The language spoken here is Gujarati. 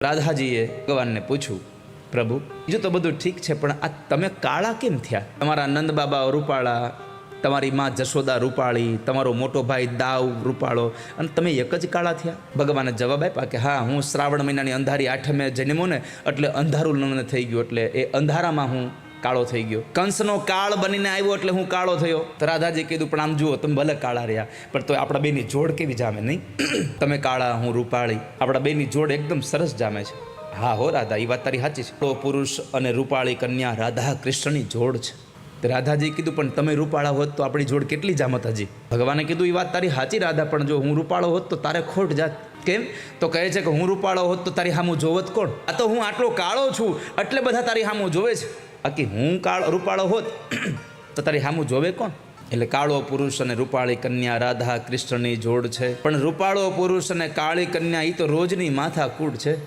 રાધાજીએ ભગવાનને પૂછ્યું, પ્રભુ બીજું તો બધું ઠીક છે, પણ આ તમે કાળા કેમ થયા? તમારા નંદ બાબા રૂપાળા, તમારી માં જશોદા રૂપાળી, તમારો મોટો ભાઈ દાવ રૂપાળો, અને તમે એક જ કાળા થયા? ભગવાને જવાબ આપ્યા કે હા, હું શ્રાવણ મહિનાની અંધારી આઠમે જન્મો ને એટલે અંધારું મને થઈ ગયું, એટલે એ અંધારામાં હું કાળો થઈ ગયો. કંસનો કાળ બનીને આવ્યો એટલે હું કાળો થયો. તો રાધાજી કીધું, પણ આમ જુઓ, તમે ભલે કાળા રહ્યા, પણ તો આપણા બેની જોડ કેવી જામે નહીં? તમે કાળા, હું રૂપાળી, આપણા બેની જોડ એકદમ સરસ જામે છે. હા હો રાધા, એ વાત તારી સાચી છે. તો પુરુષ અને રૂપાળી કન્યા રાધા કૃષ્ણની જોડ છે. તો રાધાજી કીધું, પણ તમે રૂપાળા હોત તો આપણી જોડ કેટલી જામત હજી? ભગવાને કીધું, એ વાત તારી સાચી રાધા, પણ જો હું રૂપાળો હોત તો તારે ખોટ જાત. કેમ? તો કહે છે કે હું રૂપાળો હોત તો તારી સામું જોવત કોણ? આ તો હું આટલો કાળો છું એટલે બધા તારી સામું જોવે છે. બાકી હું રૂપાળો હોત તો તારી સામું જોવે કોણ? એટલે કાળો પુરુષ અને રૂપાળી કન્યા રાધા કૃષ્ણની જોડ છે. પણ રૂપાળો પુરુષ અને કાળી કન્યા એ તો રોજની માથાકૂટ છે.